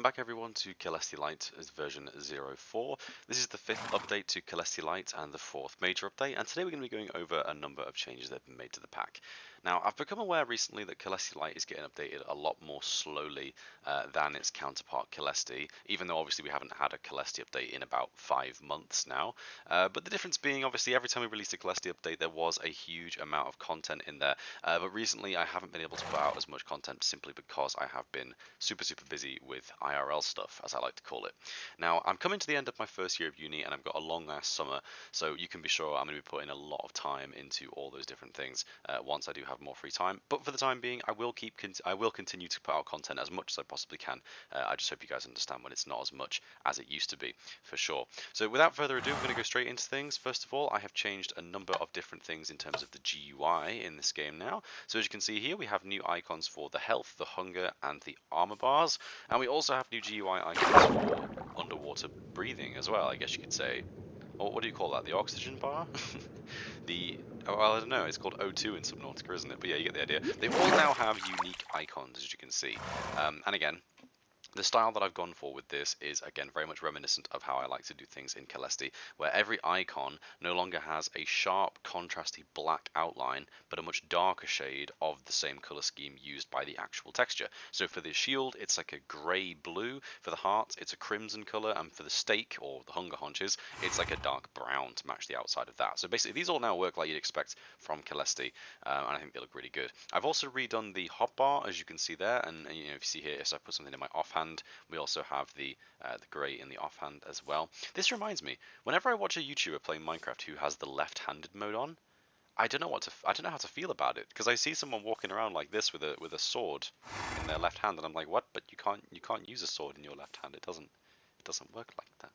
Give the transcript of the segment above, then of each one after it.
Welcome back everyone to Caelesti Lite version 0.4. This is the 5th update to Caelesti Lite and the 4th major update, and today we're going to be going over a number of changes that have been made to the pack. Now, I've become aware recently that Caelesti Lite is getting updated a lot more slowly than its counterpart Caelesti, even though obviously we haven't had a Caelesti update in about 5 months now. But the difference being, obviously, every time we released a Caelesti update, there was a huge amount of content in there. But recently, I haven't been able to put out as much content simply because I have been super busy with IRL stuff, as I like to call it. Now, I'm coming to the end of my first year of uni, and I've got a long-ass summer, so you can be sure I'm going to be putting a lot of time into all those different things once I do have more free time. But for the time being, I will continue to put out content as much as I possibly can. I just hope you guys understand when it's not as much as it used to be, for sure. So without further ado, we're going to go straight into things. First of all, I have changed a number of different things in terms of the GUI in this game now. So as you can see here, we have new icons for the health, the hunger, and the armor bars. And we also have new GUI icons for underwater breathing as well, I guess you could say. Or what do you call that? The oxygen bar? Well, I don't know, it's called O2 in Subnautica, isn't it? But yeah, you get the idea. They all now have unique icons, as you can see. And again, the style that I've gone for with this is, again, very much reminiscent of how I like to do things in Caelesti, where every icon no longer has a sharp, contrasty black outline, but a much darker shade of the same color scheme used by the actual texture. So for the shield, it's like a grey-blue. For the heart, it's a crimson color. And for the stake, or the hunger haunches, it's like a dark brown to match the outside of that. So basically, these all now work like you'd expect from Caelesti, and I think they look really good. I've also redone the hotbar, as you can see there, and you know, if you see here, so I put something in my offhand. We also have the grey in the offhand as well. This reminds me, whenever I watch a YouTuber playing Minecraft who has the left-handed mode on, I don't know how to feel about it, because I see someone walking around like this with a sword in their left hand, and I'm like, what? But you can't use a sword in your left hand. It doesn't work like that.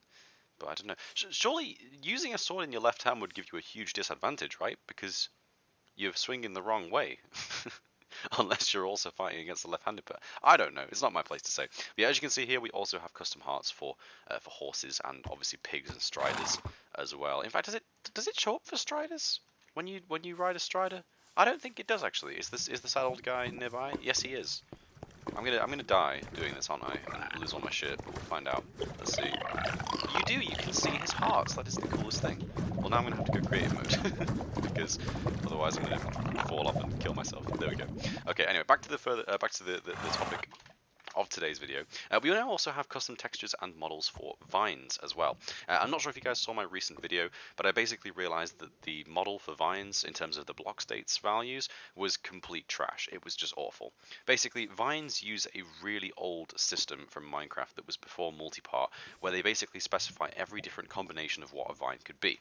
But I don't know. Surely using a sword in your left hand would give you a huge disadvantage, right? Because you're swinging the wrong way. Unless you're also fighting against the left-handed player. I don't know. It's not my place to say. But yeah, as you can see here, we also have custom hearts for horses and obviously pigs and striders as well. In fact, does it show up for striders when you ride a strider? I don't think it does actually. Is the sad old guy nearby? Yes, he is. I'm gonna die doing this, aren't I? And lose all my shit. But we'll find out. Let's see. You do. You can see his hearts. That is the coolest thing. Well, now I'm gonna have to go creative mode because otherwise I'm gonna fall off and kill myself. There we go. Okay. Anyway, back to the topic of today's video. We now also have custom textures and models for vines as well. I'm not sure if you guys saw my recent video, but I basically realized that the model for vines in terms of the block states values was complete trash. It was just awful. Basically, vines use a really old system from Minecraft that was before multipart, where they basically specify every different combination of what a vine could be.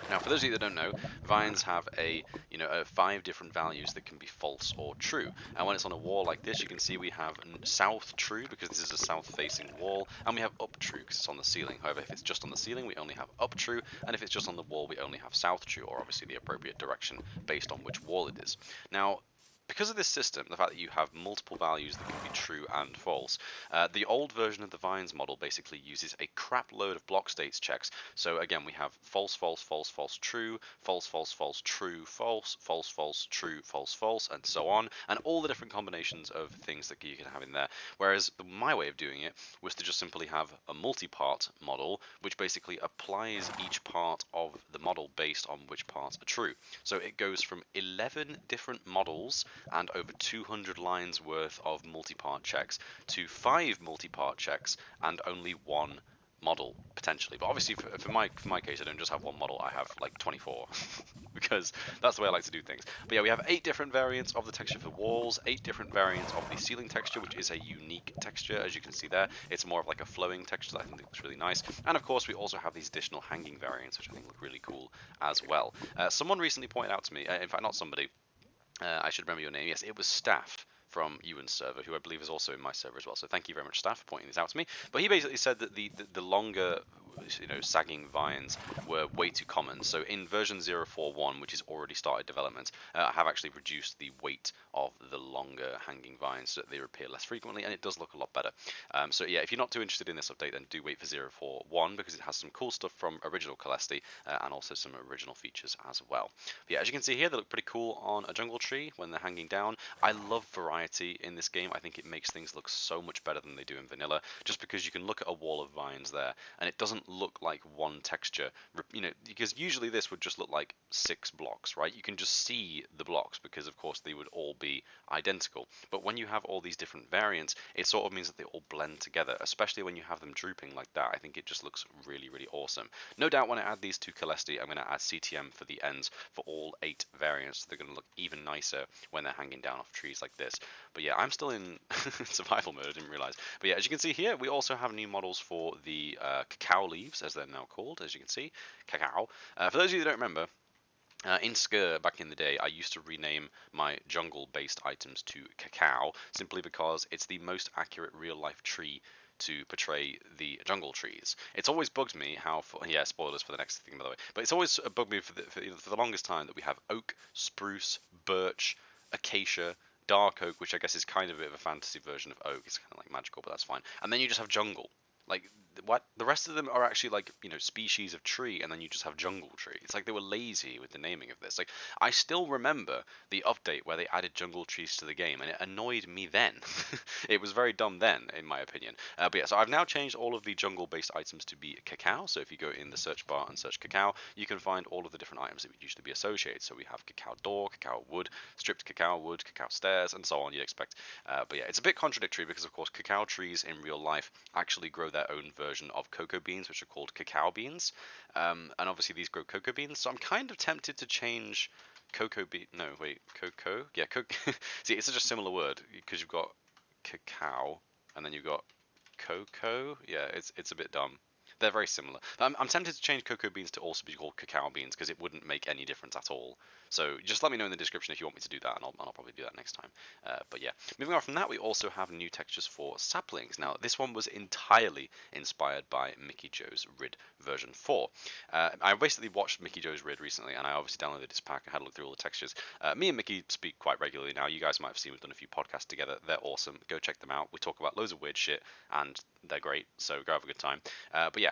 Now, for those of you that don't know, vines have 5 different values that can be false or true. And when it's on a wall like this, you can see we have south true because this is a south-facing wall, and we have up true because it's on the ceiling. However, if it's just on the ceiling, we only have up true, and if it's just on the wall, we only have south true, or obviously the appropriate direction based on which wall it is. Now, because of this system, the fact that you have multiple values that can be true and false, the old version of the vines model basically uses a crap load of block states checks. So again, we have false, false, false, false, true, false, false, false, true, false, false, false, true, false, false, and so on, and all the different combinations of things that you can have in there. Whereas my way of doing it was to just simply have a multi-part model, which basically applies each part of the model based on which parts are true. So it goes from 11 different models and over 200 lines worth of multi-part checks to 5 multi-part checks and only 1 model potentially. But obviously for my case, I don't just have 1 model, I have like 24 because that's the way I like to do things. But yeah, we have 8 different variants of the texture for walls, 8 different variants of the ceiling texture, which is a unique texture, as you can see there. It's more of like a flowing texture that I think looks really nice. And of course, we also have these additional hanging variants, which I think look really cool as well. Someone recently pointed out to me, in fact, not somebody, I should remember your name. Yes, it was Staff from Ewan's server, who I believe is also in my server as well. So thank you very much, Staff, for pointing this out to me. But he basically said that the longer, sagging vines were way too common. So in version 0.4.1, which has already started development, I have actually reduced the weight of the longer hanging vines so that they appear less frequently, and it does look a lot better. So yeah, if you're not too interested in this update, then do wait for 0.4.1 because it has some cool stuff from original Caelesti and also some original features as well. But yeah, as you can see here, they look pretty cool on a jungle tree when they're hanging down. I love variety variety in this game. I think it makes things look so much better than they do in vanilla, just because you can look at a wall of vines there, and it doesn't look like one texture, because usually this would just look like 6 blocks, right? You can just see the blocks because, of course, they would all be identical. But when you have all these different variants, it sort of means that they all blend together, especially when you have them drooping like that. I think it just looks really, really awesome. No doubt when I add these to Caelesti, I'm going to add CTM for the ends for all 8 variants. So they're going to look even nicer when they're hanging down off trees like this. But yeah, I'm still in survival mode, I didn't realize. But yeah, as you can see here, we also have new models for the Cacao Leaves, as they're now called, as you can see. Cacao. For those of you that don't remember, in Skyr, back in the day, I used to rename my jungle-based items to Cacao, simply because it's the most accurate real-life tree to portray the jungle trees. It's always bugged me how, yeah, spoilers for the next thing, by the way, but it's always bugged me for the longest time that we have oak, spruce, birch, acacia, dark oak, which I guess is kind of a bit of a fantasy version of oak. It's kind of like magical, but that's fine. And then you just have jungle. Like, what? The rest of them are actually like, species of tree, and then you just have jungle tree. It's like they were lazy with the naming of this. Like, I still remember the update where they added jungle trees to the game, and it annoyed me then. It was very dumb then, in my opinion. But yeah, so I've now changed all of the jungle-based items to be cacao. So if you go in the search bar and search cacao, you can find all of the different items that would usually be associated. So we have cacao door, cacao wood, stripped cacao wood, cacao stairs, and so on, you'd expect. But yeah, it's a bit contradictory because, of course, cacao trees in real life actually grow their own version of cocoa beans, which are called cacao beans. And obviously these grow cocoa beans, so I'm kind of tempted to change cocoa bean. No, wait, cocoa? Yeah, see, it's such a similar word because you've got cacao and then you've got cocoa. Yeah, it's a bit dumb. They're very similar. I'm tempted to change cocoa beans to also be called cacao beans because it wouldn't make any difference at all. So just let me know in the description if you want me to do that, and I'll probably do that next time. But yeah, moving on from that, we also have new textures for saplings. Now, this one was entirely inspired by Mickey Joe's Rid version 4. I basically watched Mickey Joe's Rid recently, and I obviously downloaded this pack. I had a look through all the textures. Me and Mickey speak quite regularly now. You guys might have seen we've done a few podcasts together. They're awesome. Go check them out. We talk about loads of weird shit, and they're great. So go have a good time. But yeah.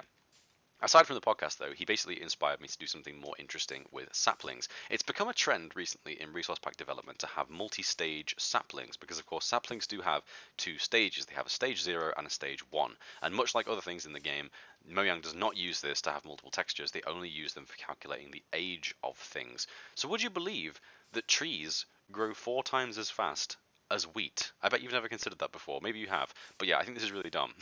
Aside from the podcast, though, he basically inspired me to do something more interesting with saplings. It's become a trend recently in resource pack development to have multi-stage saplings, because of course saplings do have 2 stages. They have a stage 0 and a stage 1. And much like other things in the game, Mojang does not use this to have multiple textures. They only use them for calculating the age of things. So would you believe that trees grow 4 times as fast as wheat? I bet you've never considered that before. Maybe you have. But yeah, I think this is really dumb.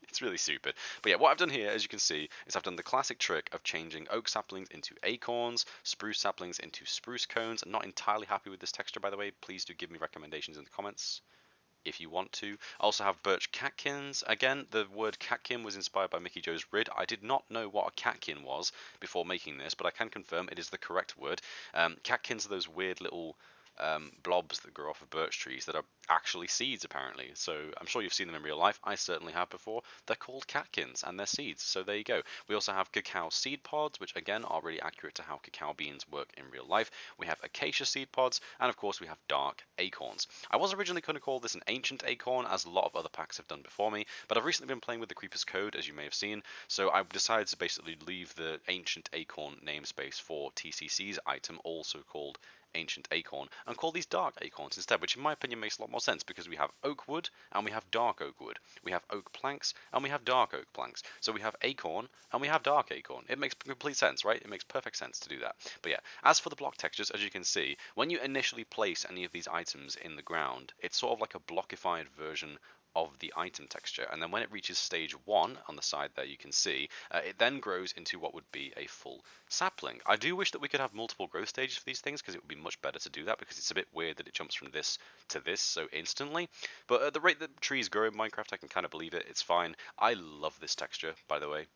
It's really stupid. But yeah, what I've done here, as you can see, is I've done the classic trick of changing oak saplings into acorns, spruce saplings into spruce cones. I'm not entirely happy with this texture, by the way. Please do give me recommendations in the comments if you want to. I also have birch catkins. Again, the word catkin was inspired by Mickey Joe's Rid. I did not know what a catkin was before making this, but I can confirm it is the correct word. Catkins are those weird little blobs that grow off of birch trees that are actually seeds, apparently. So I'm sure you've seen them in real life. I certainly have before. They're called catkins and they're seeds. So there you go. We also have cacao seed pods, which again are really accurate to how cacao beans work in real life. We have acacia seed pods, and of course we have dark acorns. I was originally going to call this an ancient acorn, as a lot of other packs have done before me, but I've recently been playing with the Creeper's Code, as you may have seen, so I've decided to basically leave the ancient acorn namespace for TCC's item, also called ancient acorn, and call these dark acorns instead, which in my opinion makes a lot more sense because we have oak wood and we have dark oak wood. We have oak planks and we have dark oak planks. So we have acorn and we have dark acorn. It makes complete sense, right? It makes perfect sense to do that. But yeah, as for the block textures, as you can see, when you initially place any of these items in the ground, it's sort of like a blockified version of the item texture, and then when it reaches stage 1 on the side there, you can see it then grows into what would be a full sapling. I do wish that we could have multiple growth stages for these things, because it would be much better to do that, because it's a bit weird that it jumps from this to this so instantly. But at the rate that trees grow in Minecraft, I can kind of believe it. It's fine. I love this texture, by the way.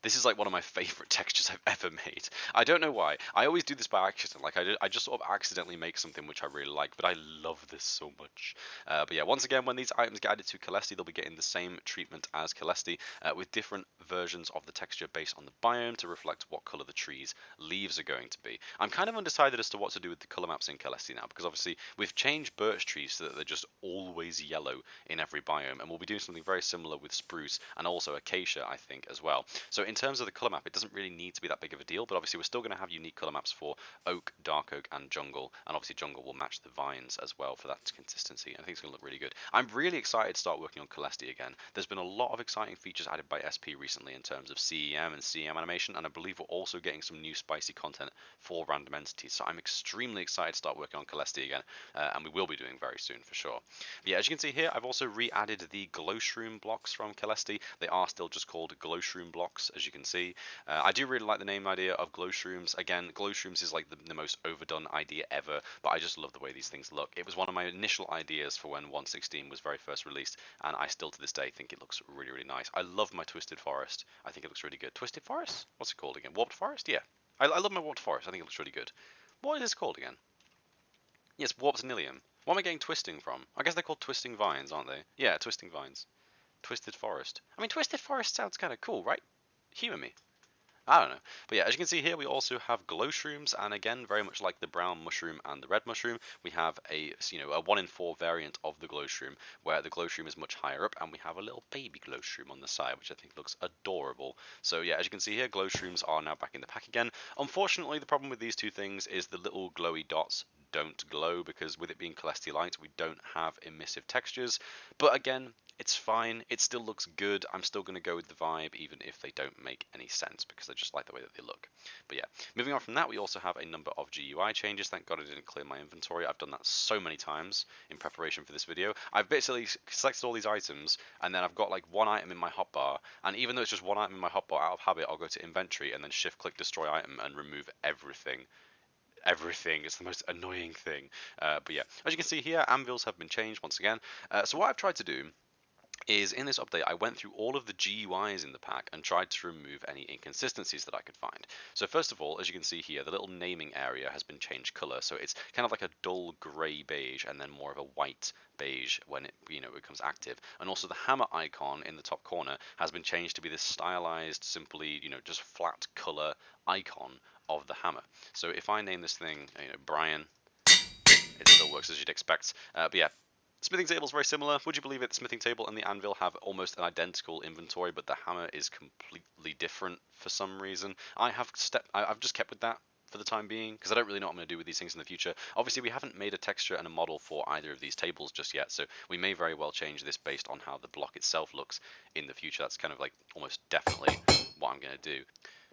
This is like one of my favorite textures I've ever made. I don't know why. I always do this by accident. Like I just sort of accidentally make something which I really like, but I love this so much. But yeah, once again, when these items get added to Caelesti, they'll be getting the same treatment as Caelesti, with different versions of the texture based on the biome to reflect what color the tree's leaves are going to be. I'm kind of undecided as to what to do with the color maps in Caelesti now, because obviously we've changed birch trees so that they're just always yellow in every biome, and we'll be doing something very similar with spruce and also acacia, I think, as well. So in terms of the color map, it doesn't really need to be that big of a deal, but obviously we're still going to have unique color maps for oak, dark oak, and jungle, and obviously jungle will match the vines as well for that consistency. I think it's going to look really good. I'm really excited to start working on Caelesti again. There's been a lot of exciting features added by SP recently in terms of CEM and CEM animation, and I believe we're also getting some new spicy content for random entities, so I'm extremely excited to start working on Caelesti again, and we will be doing very soon for sure. But yeah, as you can see here, I've also re-added the glow shroom blocks from Caelesti. They are still just called glow shroom blocks, as you can see. I do really like the name idea of glow shrooms. Again, glow shrooms is like the most overdone idea ever, but I just love the way these things look. It was one of my initial ideas for when 1.16 was very first released, and I still to this day think it looks really, really nice. I love my twisted forest. I think it looks really good. Twisted forest? What's it called again? Warped forest? Yeah. I love my warped forest. I think it looks really good. What is this called again? Yes, warped nilium. What am I getting twisting from? I guess they're called twisting vines, aren't they? Yeah, twisting vines. Twisted forest. I mean, twisted forest sounds kind of cool, right? Humor me. I don't know. But yeah, as you can see here, we also have glow shrooms, and again, very much like the brown mushroom and the red mushroom, we have a 1 in 4 variant of the glow shroom, where the glow shroom is much higher up, and we have a little baby glow shroom on the side, which I think looks adorable. So yeah, as you can see here, glow shrooms are now back in the pack again. Unfortunately, the problem with these two things is the little glowy dots don't glow, because with it being Caelesti Lite, we don't have emissive textures. But again, it's fine. It still looks good. I'm still going to go with the vibe, even if they don't make any sense, because I just like the way that they look. But yeah, moving on from that, we also have a number of GUI changes. Thank God I didn't clear my inventory. I've done that so many times in preparation for this video. I've basically selected all these items, and then I've got like one item in my hotbar, and even though it's just one item in my hotbar, out of habit, I'll go to inventory and then shift-click destroy item and remove everything. It's the most annoying thing. But yeah, as you can see here, anvils have been changed once again. So what I've tried to do is in this update, I went through all of the GUIs in the pack and tried to remove any inconsistencies that I could find. So first of all, as you can see here, the little naming area has been changed color. So it's kind of like a dull gray beige and then more of a white beige when it becomes active. And also the hammer icon in the top corner has been changed to be this stylized, simply, just flat color icon of the hammer. So if I name this thing, Brian, it still works as you'd expect. But yeah, smithing table is very similar. Would you believe it? The smithing table and the anvil have almost an identical inventory, but the hammer is completely different for some reason. I've just kept with that for the time being, because I don't really know what I'm going to do with these things in the future. Obviously, we haven't made a texture and a model for either of these tables just yet, so we may very well change this based on how the block itself looks in the future. That's kind of like almost definitely what I'm going to do.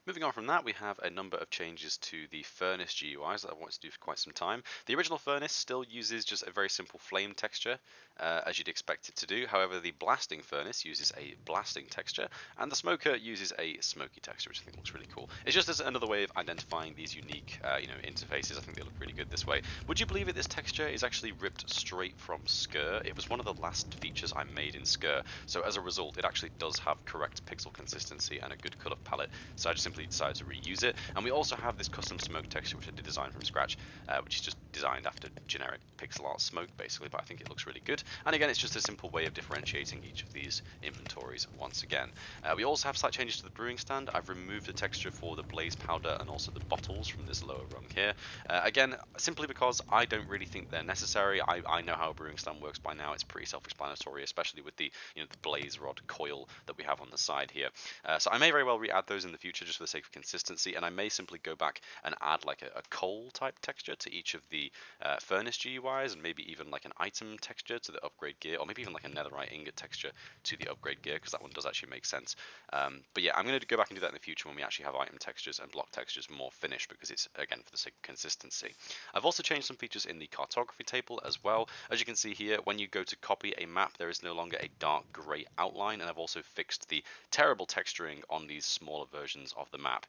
Moving on from that, we have a number of changes to the furnace GUIs that I wanted to do for quite some time. The original furnace still uses just a very simple flame texture, as you'd expect it to do. However, the blasting furnace uses a blasting texture, and the smoker uses a smoky texture, which I think looks really cool. It's just as another way of identifying these unique, interfaces. I think they look really good this way. Would you believe it? This texture is actually ripped straight from Skr. It was one of the last features I made in Skr, so as a result, it actually does have correct pixel consistency and a good color palette. So I just simply decided to reuse it. And we also have this custom smoke texture, which I did design from scratch, which is just designed after generic pixel art smoke, basically, but I think it looks really good. And again, it's just a simple way of differentiating each of these inventories once again. We also have slight changes to the brewing stand. I've removed the texture for the blaze powder and also the bottles from this lower rung here. Again, simply because I don't really think they're necessary. I know how a brewing stand works by now. It's pretty self-explanatory, especially with the the blaze rod coil that we have on the side here. So I may very well re-add those in the future just for the sake of consistency, and I may simply go back and add like a coal type texture to each of the furnace GUIs, and maybe even like an item texture to the upgrade gear, or maybe even like a netherite ingot texture to the upgrade gear, because that one does actually make sense. But yeah, I'm going to go back and do that in the future when we actually have item textures and block textures more finished, because it's, again, for the sake of consistency. I've also changed some features in the cartography table as well. As you can see here, when you go to copy a map, there is no longer a dark grey outline, and I've also fixed the terrible texturing on these smaller versions of the map.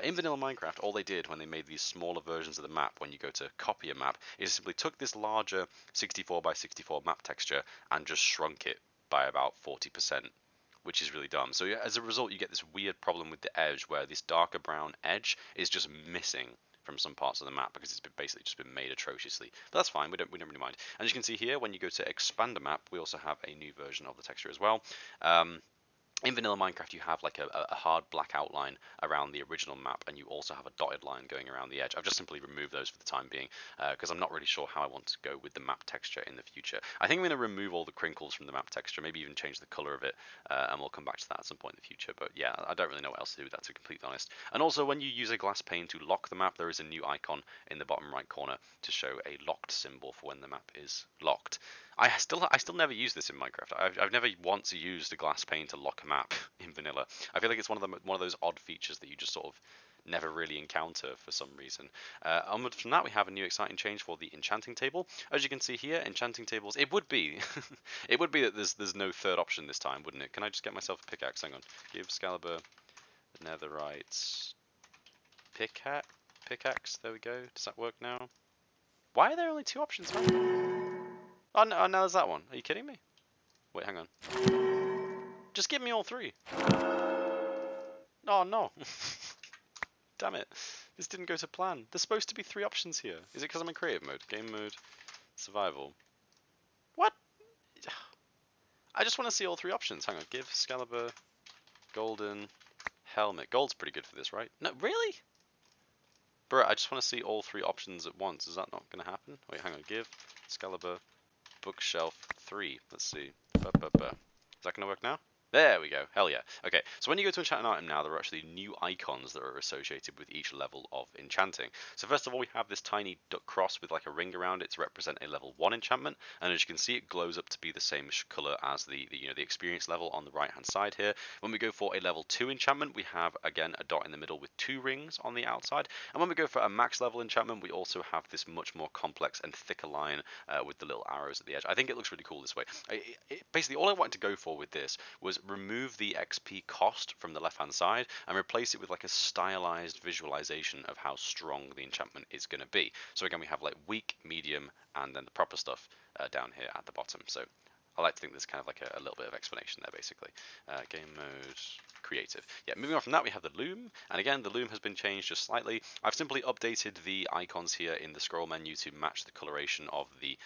In vanilla Minecraft, all they did when they made these smaller versions of the map, when you go to copy a map, is simply took this larger 64 by 64 map texture and just shrunk it by about 40%, which is really dumb. So as a result, you get this weird problem with the edge, where this darker brown edge is just missing from some parts of the map because it's basically just been made atrociously. But that's fine, we don't really mind. And as you can see here, when you go to expand a map, we also have a new version of the texture as well. in vanilla Minecraft, you have like a hard black outline around the original map, and you also have a dotted line going around the edge. I've just simply removed those for the time being because I'm not really sure how I want to go with the map texture in the future. I think I'm going to remove all the crinkles from the map texture, maybe even change the color of it, and we'll come back to that at some point in the future. But yeah, I don't really know what else to do with that, to be completely honest. And also, when you use a glass pane to lock the map, there is a new icon in the bottom right corner to show a locked symbol for when the map is locked. I still never use this in Minecraft. I've never once used a glass pane to lock a map in vanilla. I feel like it's one of those odd features that you just sort of never really encounter for some reason. Onward from that, we have a new exciting change for the enchanting table. As you can see here, enchanting tables. It would be it would be that there's no third option this time, wouldn't it? Can I just get myself a pickaxe? Hang on. Give Excalibur netherite pickaxe. There we go. Does that work now? Why are there only two options? Oh, no, now there's that one. Are you kidding me? Wait, hang on. Just give me all three. Oh, no. Damn it. This didn't go to plan. There's supposed to be three options here. Is it because I'm in creative mode? Game mode, survival. What? I just want to see all three options. Hang on. Give Excalibur golden helmet. Gold's pretty good for this, right? No, really? Bro, I just want to see all three options at once. Is that not going to happen? Wait, hang on. Give Excalibur bookshelf 3. Let's see. Is that going to work now? There we go. Hell yeah. Okay, so when you go to enchant an item now, there are actually new icons that are associated with each level of enchanting. So first of all, we have this tiny duck cross with like a ring around it to represent a level 1 enchantment, and as you can see, it glows up to be the same color as the experience level on the right hand side here. When we go for a level 2 enchantment, we have again a dot in the middle with 2 rings on the outside, and when we go for a max level enchantment, we also have this much more complex and thicker line with the little arrows at the edge. I think it looks really cool this way. Basically, all I wanted to go for with this was remove the XP cost from the left hand side and replace it with like a stylized visualization of how strong the enchantment is going to be. So again, we have like weak, medium, and then the proper stuff down here at the bottom. So I like to think there's kind of like a little bit of explanation there, basically. Game mode, creative. Yeah, moving on from that, we have the loom, and again, the loom has been changed just slightly. I've simply updated the icons here in the scroll menu to match the coloration of the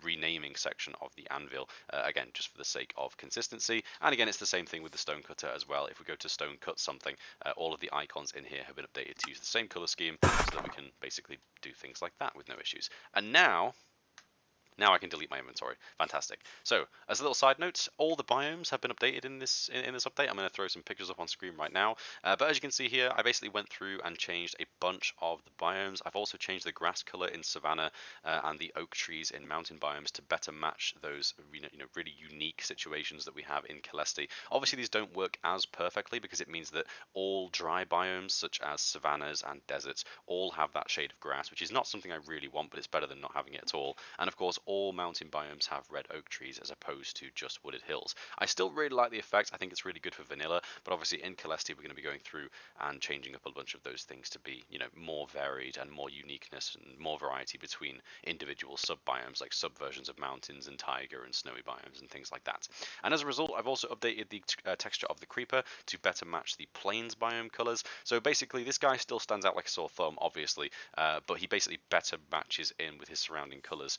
renaming section of the anvil, again, just for the sake of consistency. And again, it's the same thing with the stone cutter as well. If we go to stone cut something, all of the icons in here have been updated to use the same color scheme so that we can basically do things like that with no issues. And now I can delete my inventory. Fantastic. So, as a little side note, all the biomes have been updated in this update. I'm going to throw some pictures up on screen right now. But as you can see here, I basically went through and changed a bunch of the biomes. I've also changed the grass color in savanna and the oak trees in mountain biomes to better match those really unique situations that we have in Caelesti. Obviously, these don't work as perfectly because it means that all dry biomes, such as savannas and deserts, all have that shade of grass, which is not something I really want, but it's better than not having it at all. And of course, all mountain biomes have red oak trees as opposed to just wooded hills. I still really like the effect. I think it's really good for vanilla, but obviously in Caelesti we're going to be going through and changing up a bunch of those things to be, more varied and more uniqueness and more variety between individual sub-biomes, like sub-versions of mountains and taiga and snowy biomes and things like that. And as a result, I've also updated the texture of the creeper to better match the plains biome colors. So basically, this guy still stands out like a sore thumb, obviously, but he basically better matches in with his surrounding colors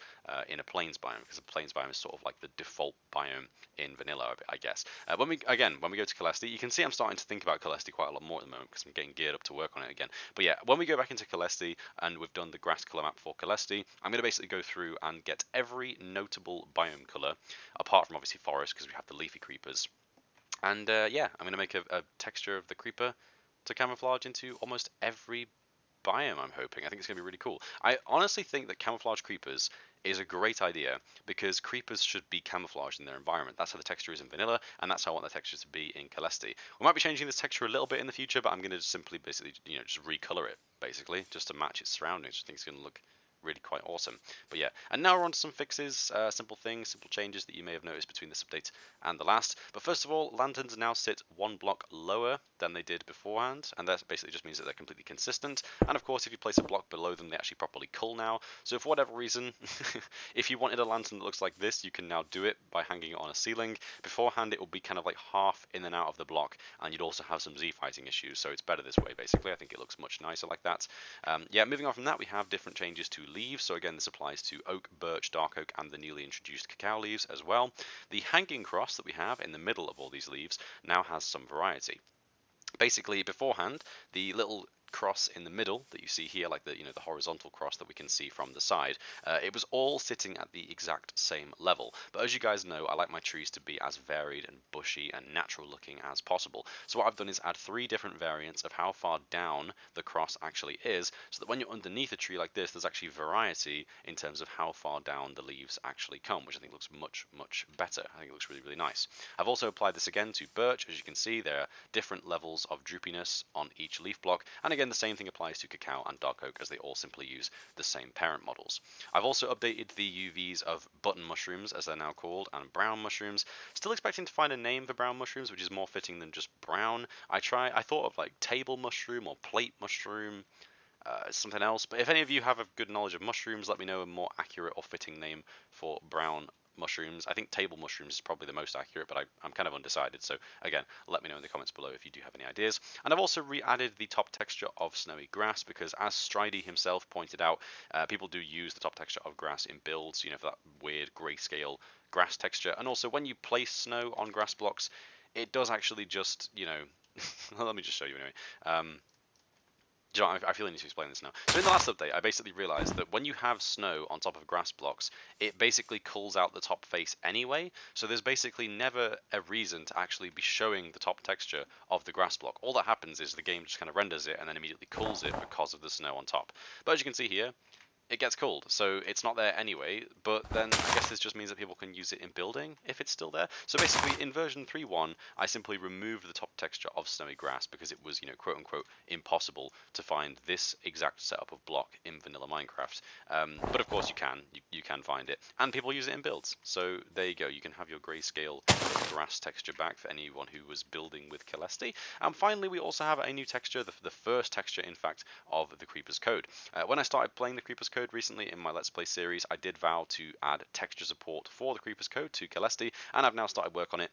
in a plains biome, because the plains biome is sort of like the default biome in vanilla, I guess. When we go to Caelesti, you can see I'm starting to think about Caelesti quite a lot more at the moment because I'm getting geared up to work on it again. But yeah, when we go back into Caelesti and we've done the grass color map for Caelesti, I'm going to basically go through and get every notable biome color, apart from obviously forest because we have the leafy creepers. And yeah, I'm going to make a texture of the creeper to camouflage into almost every biome, I'm hoping. I think it's going to be really cool. I honestly think that camouflage creepers is a great idea because creepers should be camouflaged in their environment. That's how the texture is in vanilla, and that's how I want the texture to be in Caelesti. We might be changing this texture a little bit in the future, but I'm going to simply basically, just recolor it, basically, just to match its surroundings. I think it's going to look really quite awesome. But yeah, and now we're on to some fixes, simple things, simple changes that you may have noticed between this update and the last. But first of all, lanterns now sit 1 block lower than they did beforehand, and that basically just means that they're completely consistent. And of course, if you place a block below them, they actually properly cull now. So for whatever reason, if you wanted a lantern that looks like this, you can now do it by hanging it on a ceiling. Beforehand, it would be kind of like half in and out of the block, and you'd also have some Z fighting issues, so it's better this way, basically. I think it looks much nicer like that. Yeah, moving on from that, we have different changes to leaves. So again, this applies to oak, birch, dark oak, and the newly introduced cacao leaves as well. The hanging cross that we have in the middle of all these leaves now has some variety. Basically, beforehand, the little cross in the middle that you see here, like the the horizontal cross that we can see from the side, it was all sitting at the exact same level. But as you guys know, I like my trees to be as varied and bushy and natural looking as possible. So what I've done is add 3 different variants of how far down the cross actually is, so that when you're underneath a tree like this, there's actually variety in terms of how far down the leaves actually come, which I think looks much, much better. I think it looks really, really nice. I've also applied this again to birch. As you can see, there are different levels of droopiness on each leaf block, and again the same thing applies to cacao and dark oak, as they all simply use the same parent models. I've also updated the UVs of button mushrooms, as they're now called, and brown mushrooms. Still expecting to find a name for brown mushrooms which is more fitting than just brown. I thought of like table mushroom or plate mushroom, something else, but if any of you have a good knowledge of mushrooms, let me know a more accurate or fitting name for brown mushrooms. I think table mushrooms is probably the most accurate, but I'm kind of undecided. So again, let me know in the comments below if you do have any ideas. And I've also re-added the top texture of snowy grass, because as Stridey himself pointed out, people do use the top texture of grass in builds, for that weird grayscale grass texture. And also when you place snow on grass blocks, it does actually just, let me just show you anyway. I feel I need to explain this now. So in the last update, I basically realized that when you have snow on top of grass blocks, it basically culls out the top face anyway. So there's basically never a reason to actually be showing the top texture of the grass block. All that happens is the game just kind of renders it and then immediately culls it because of the snow on top. But as you can see here, it gets cooled, so it's not there anyway, but then I guess this just means that people can use it in building if it's still there. So basically in version 3.1, I simply removed the top texture of snowy grass because it was, quote unquote, impossible to find this exact setup of block in vanilla Minecraft. But of course you can find it, and people use it in builds. So there you go, you can have your grayscale grass texture back for anyone who was building with Caelesti. And finally, we also have a new texture, the first texture, in fact, of the Creeper's Code. When I started playing the Creeper's Code recently in my Let's Play series, I did vow to add texture support for the Creeper's Code to Caelesti, and I've now started work on it.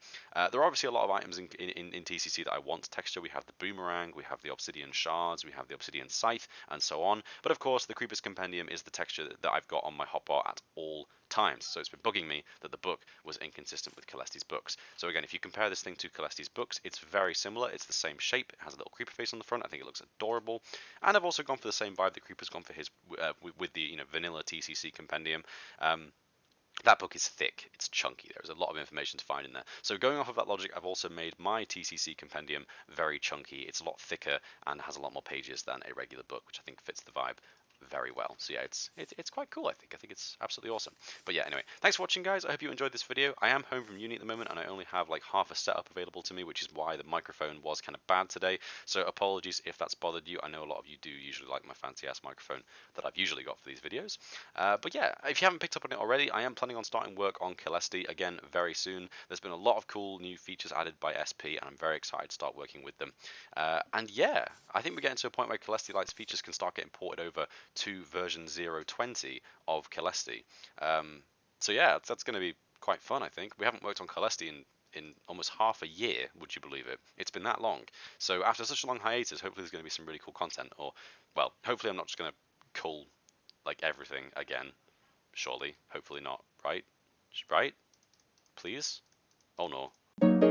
There are obviously a lot of items in TCC that I want texture. We have the boomerang, we have the obsidian shards, we have the obsidian scythe, and so on. But of course, the Creeper's Compendium is the texture that I've got on my hotbar at all times. So it's been bugging me that the book was inconsistent with Caelesti's books. So again, if you compare this thing to Caelesti's books, it's very similar. It's the same shape. It has a little creeper face on the front. I think it looks adorable. And I've also gone for the same vibe that Creeper's gone for his with the vanilla TCC Compendium. That book is thick, it's chunky, there's a lot of information to find in there. So going off of that logic, I've also made my TCC Compendium very chunky. It's a lot thicker and has a lot more pages than a regular book, which I think fits the vibe very well. So yeah, it's quite cool, I think. I think it's absolutely awesome. But yeah, anyway, thanks for watching, guys. I hope you enjoyed this video. I am home from uni at the moment, and I only have like half a setup available to me, which is why the microphone was kind of bad today. So apologies if that's bothered you. I know a lot of you do usually like my fancy ass microphone that I've usually got for these videos. But yeah, if you haven't picked up on it already, I am planning on starting work on Caelesti again very soon. There's been a lot of cool new features added by SP, and I'm very excited to start working with them. And yeah, I think we're getting to a point where Caelesti Lite's features can start getting ported over to version 0.20 of Caelesti. So yeah, that's going to be quite fun, I think. We haven't worked on Caelesti in almost half a year, would you believe it? It's been that long. So after such a long hiatus, hopefully there's going to be some really cool content. Or, well, hopefully I'm not just going to cull like everything again. Surely. Hopefully not. Right? Right? Please? Oh no.